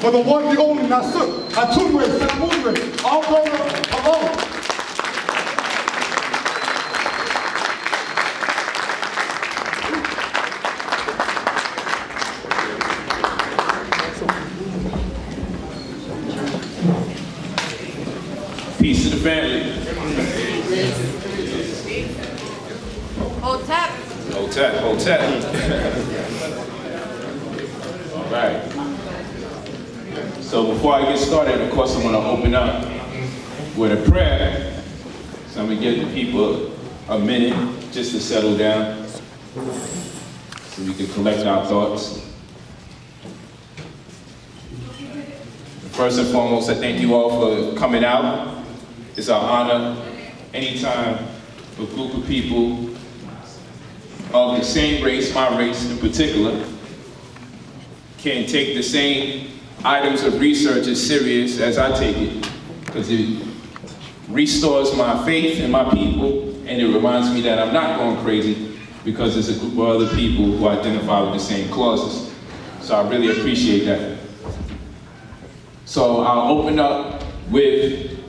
for the one, the only Nasuk, Atunwe, Samunwe, our brother alone. Peace to the family. Hold tap. Hold tap, hold tap. All right. So before I get started, of course, I want to open up with a prayer. So I'm going to give the people a minute just to settle down so we can collect our thoughts. First and foremost, I thank you all for coming out. It's our honor anytime a group of people of the same race, my race in particular, can take the same items of research as serious as I take it, because it restores my faith in my people, and it reminds me that I'm not going crazy because there's a group of other people who identify with the same clauses. So I really appreciate that. So I'll open up with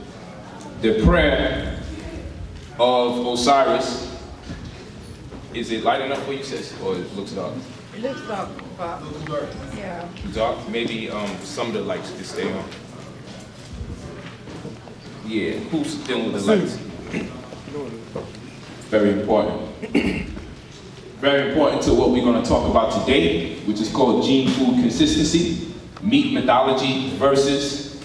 the prayer of Osiris. Is it light enough for you, sis, or it looks dark? It looks dark, Pop. Yeah. Dark? Maybe some of the lights could stay on. Yeah, who's dealing with the lights? Very important. Very important to what we're going to talk about today, which is called gene food consistency, meat mythology versus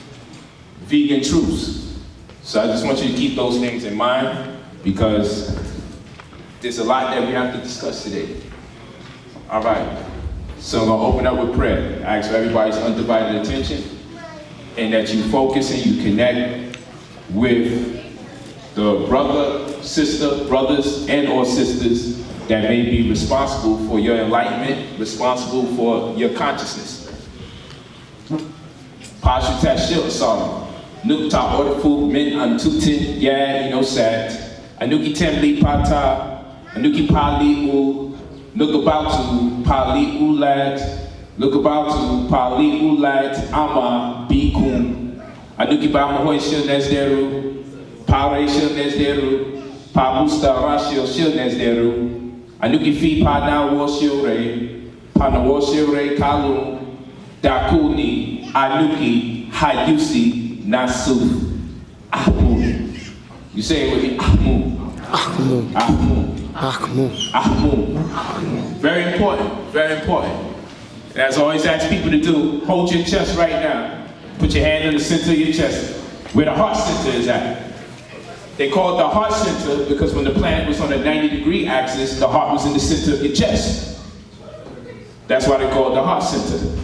vegan truths. So I just want you to keep those things in mind because there's a lot that we have to discuss today. All right, so I'm going to open up with prayer. I ask for everybody's undivided attention and that you focus and you connect with the brothers and or sisters that may be responsible for your enlightenment, responsible for your consciousness. Pasha Tashil Song. Nukta Orfu Min Antutin Ya Inosat. Anuki Temli Pata. Anuki Pali U. Nukabautu Pali Ulat. Nukabautu Pali Ulat Ama Bikum. Anuki Bamahoy Shil Nesderu. Pare Shil Nesderu. Pabusta Rashil Shil Nesderu. Anuki Fi Pana Washilre. Pana Washilre Kalu. Dakuni Anuki Hayusi Nasuf Ahmun. You say it with me, Ahmun. Ahmun. Ahmun. Ahmun. Ahmun. Very important, very important. And as I always ask people to do, hold your chest right now. Put your hand in the center of your chest, where the heart center is at. They call it the heart center because when the planet was on a 90-degree axis, the heart was in the center of your chest. That's why they call it the heart center.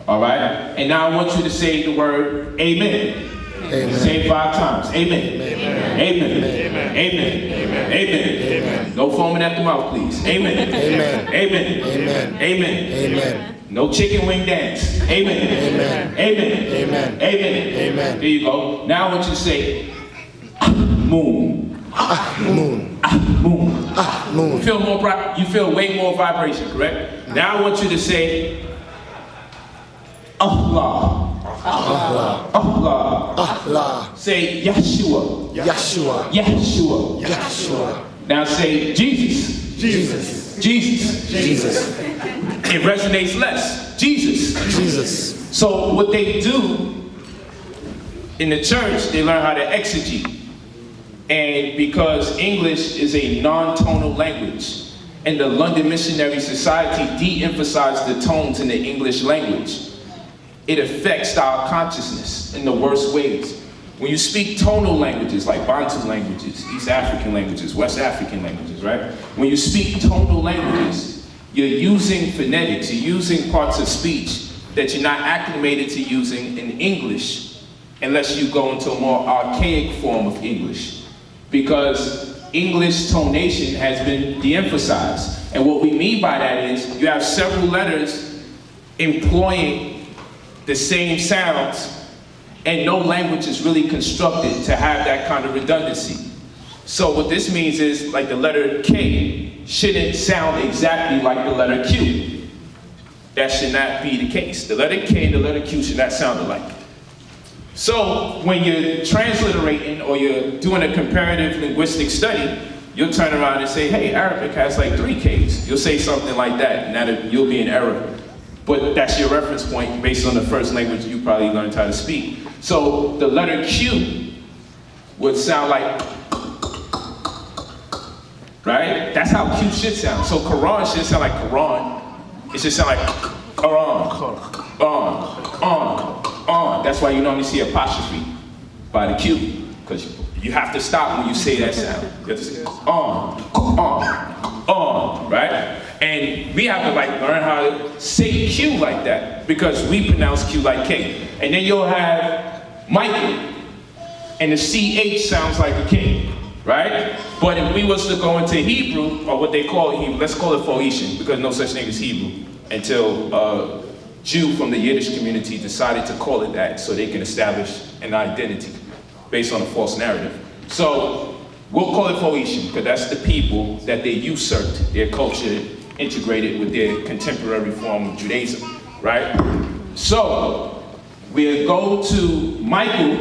All right? And now I want you to say the word amen. Amen. Say it 5 times. Amen. Amen. Amen. Amen. Amen. Amen. Amen. No foaming at the mouth, please. Amen. Amen. Amen. Amen. Amen. Amen. No chicken wing dance. Amen. Amen. Amen. Amen. Amen. Amen. There you go. Now I want you to say moon. Ahmun. Moon. Ahmun. You feel way more vibration, correct? Now I want you to say Allah. Allah. Allah. Allah. Say Yeshua. Yeshua. Yeshua. Yeshua. Now say Jesus. Jesus. Jesus. Jesus. It resonates less. Jesus. Jesus. So what they do in the church, they learn how to exegete. And because English is a non-tonal language, and the London Missionary Society de-emphasized the tones in the English language, it affects our consciousness in the worst ways. When you speak tonal languages like Bantu languages, East African languages, West African languages, right? When you speak tonal languages, you're using phonetics, you're using parts of speech that you're not acclimated to using in English unless you go into a more archaic form of English. Because English tonation has been de-emphasized. And what we mean by that is you have several letters employing the same sounds, and no language is really constructed to have that kind of redundancy. So what this means is, like the letter K shouldn't sound exactly like the letter Q. that should not be the case. The letter K and the letter Q should not sound alike. So when you're transliterating or you're doing a comparative linguistic study, you'll turn around and say, hey, Arabic has like 3 Ks. You'll say something like that, and you'll be in error. But that's your reference point based on the first language you probably learned how to speak. So the letter Q would sound like, right? That's how Q should sound. So Quran should sound like Quran. It should sound like Quran, on. That's why you normally see apostrophe by the Q, because you have to stop when you say that sound. You have to say on, right? And we have to like learn how to say Q like that, because we pronounce Q like K. And then you'll have Michael, and the CH sounds like a K, right? But if we was to go into Hebrew, or what they call Hebrew, let's call it Phoenician, because no such thing as Hebrew, until a Jew from the Yiddish community decided to call it that so they can establish an identity based on a false narrative. So we'll call it Phoenician, because that's the people that they usurped their culture, integrated with their contemporary form of Judaism, right? So we'll go to Michael,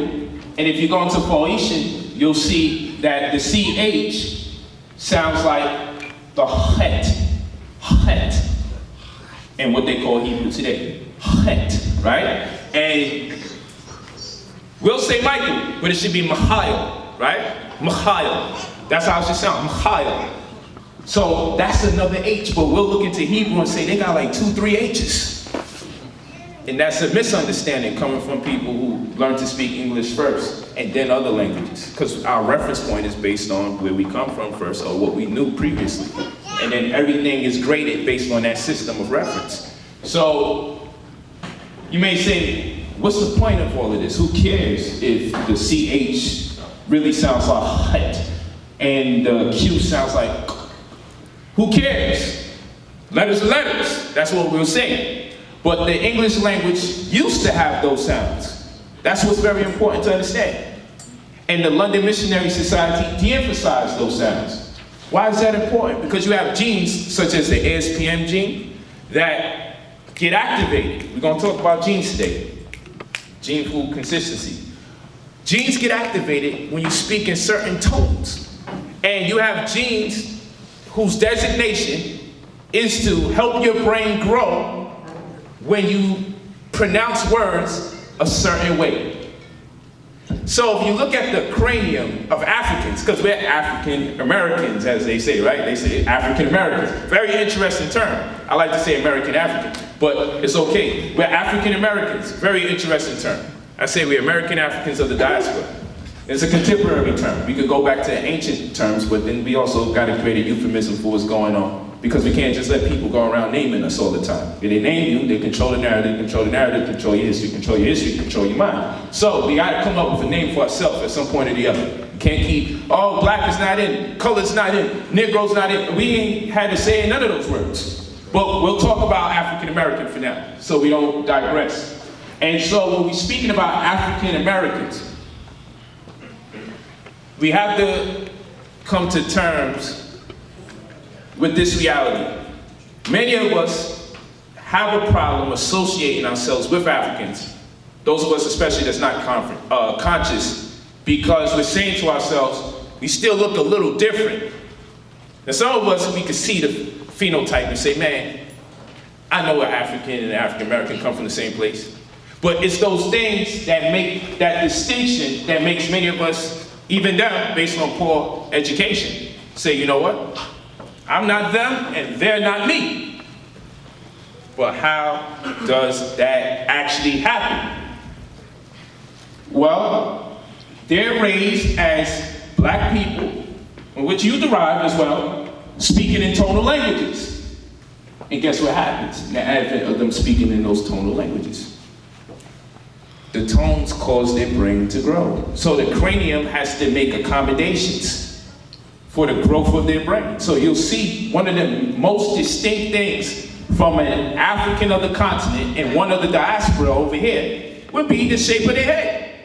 and if you go into Phoenician, you'll see that the CH sounds like the het, and what they call Hebrew today, het, right? And we'll say Michael, but it should be Michael, right? Michael. That's how it should sound, Michael. So that's another H, but we'll look into Hebrew and say they got like 2-3 H's. And that's a misunderstanding coming from people who learn to speak English first and then other languages. Because our reference point is based on where we come from first or what we knew previously. And then everything is graded based on that system of reference. So you may say, what's the point of all of this? Who cares if the CH really sounds like het and the Q sounds like, who cares? Letters are letters. That's what we'll say. But the English language used to have those sounds. That's what's very important to understand. And the London Missionary Society de-emphasized those sounds. Why is that important? Because you have genes, such as the ASPM gene, that get activated. We're going to talk about genes today. Gene pool consistency. Genes get activated when you speak in certain tones. And you have genes whose designation is to help your brain grow when you pronounce words a certain way. So if you look at the cranium of Africans, because we're African Americans, as they say, right? They say African Americans. Very interesting term. I like to say American African, but it's okay. We're African Americans. Very interesting term. I say we're American Africans of the diaspora. It's a contemporary term. We could go back to ancient terms, but then we also got to create a euphemism for what's going on. Because we can't just let people go around naming us all the time. If they name you, they control the narrative, control your history, control your mind. So we gotta come up with a name for ourselves at some point or the other. We can't keep, oh, black is not in, color's not in, Negro's not in. We ain't had to say none of those words. But we'll talk about African American for now, so we don't digress. And so when we're speaking about African Americans, we have to come to terms with this reality. Many of us have a problem associating ourselves with Africans, those of us especially that's not conscious, because we're saying to ourselves, we still look a little different. And some of us, we can see the phenotype and say, man, I know an African and an African American come from the same place. But it's those things that make that distinction that makes many of us, even them, based on poor education, say, you know what? I'm not them, and they're not me. But how does that actually happen? Well, they're raised as black people, in which you derive as well, speaking in tonal languages. And guess what happens in the advent of them speaking in those tonal languages? The tones cause their brain to grow. So the cranium has to make accommodations for the growth of their brain. So you'll see one of the most distinct things from an African of the continent and one of the diaspora over here would be the shape of their head.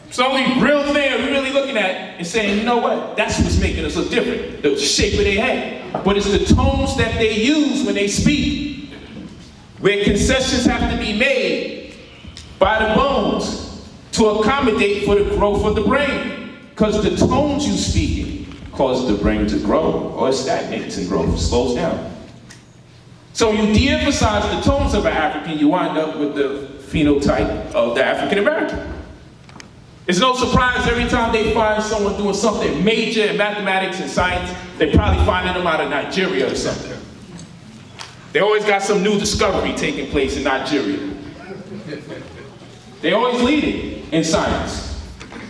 It's the only real thing we're really looking at and saying, you know what, that's what's making us look different, the shape of their head. But it's the tones that they use when they speak where concessions have to be made by the bones to accommodate for the growth of the brain. Because the tones you speak cause the brain to grow, or it stagnates and growth slows down. So you de-emphasize the tones of an African, you wind up with the phenotype of the African American. It's no surprise every time they find someone doing something major in mathematics and science, they probably finding them out of Nigeria or something. They always got some new discovery taking place in Nigeria. They always leading in science.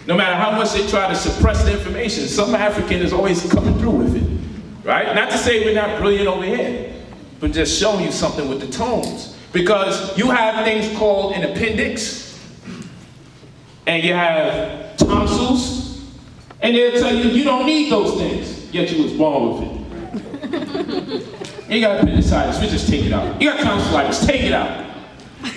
No matter how much they try to suppress the information, some African is always coming through with it, right? Not to say we're not brilliant over here, but just showing you something with the tones. Because you have things called an appendix, and you have tonsils, and they'll tell you you don't need those things, yet you was born with it. You got appendicitis, we just take it out. You got tonsillitis, take it out.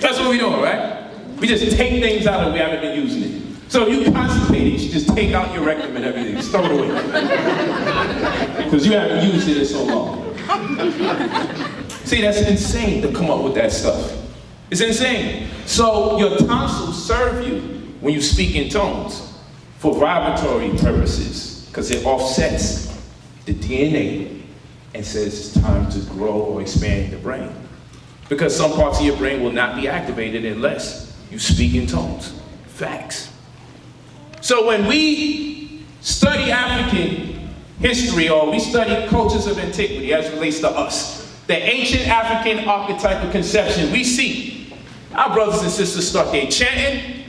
That's what we're doing, right? We just take things out that we haven't been using it. So if you constipated, you should just take out your rectum and everything, just throw it away. Because you haven't used it in so long. See, that's insane to come up with that stuff. It's insane. So your tonsils serve you when you speak in tones for vibratory purposes, because it offsets the DNA and says it's time to grow or expand the brain. Because some parts of your brain will not be activated unless you speak in tones. Facts. So when we study African history, or we study cultures of antiquity as it relates to us, the ancient African archetype of conception, we see our brothers and sisters start their chanting,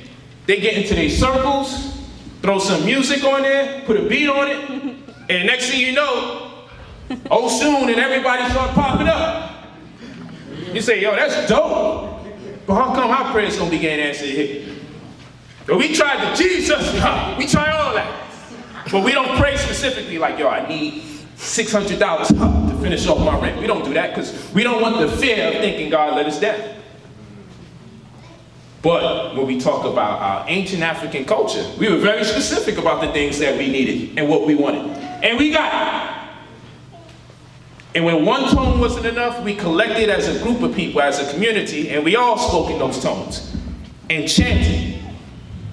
they get into their circles, throw some music on there, put a beat on it, and next thing you know, oh soon, and everybody start popping up. You say, yo, that's dope, but how come our prayers don't begin answered here? But we tried the Jesus, we try all that. But we don't pray specifically like, yo, I need $600 to finish off my rent. We don't do that because we don't want the fear of thinking God let us down. But when we talk about our ancient African culture, we were very specific about the things that we needed and what we wanted. And we got it. And when one tone wasn't enough, we collected as a group of people, as a community, and we all spoke in those tones and chanted.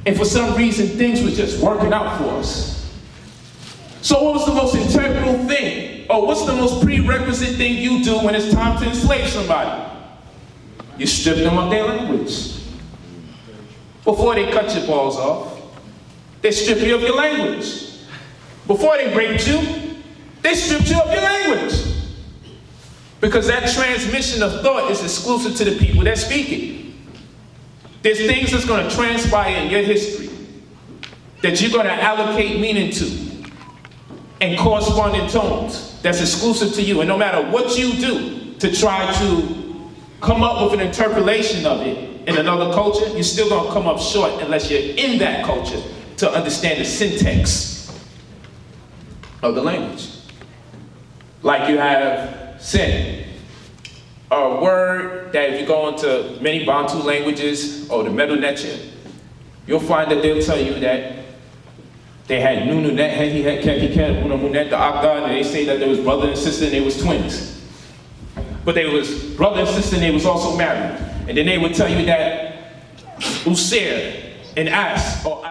And for some reason, things were just working out for us. So what was the most integral thing? Or what's the most prerequisite thing you do when it's time to enslave somebody? You strip them of their language. Before they cut your balls off, they strip you of your language. Before they raped you, they stripped you of your language. Because that transmission of thought is exclusive to the people that speak it. There's things that's going to transpire in your history that you're going to allocate meaning to and corresponding tones that's exclusive to you. And no matter what you do to try to come up with an interpolation of it in another culture, you're still going to come up short unless you're in that culture to understand the syntax of the language. Like you have said, a word that if you go into many Bantu languages or the Medu Neche, you'll find that they'll tell you that they had Nununet, he had Kekiket, Unamunet, the Akda, and they say that there was brother and sister and they was twins. But they was brother and sister and they was also married. And then they would tell you that User and As, or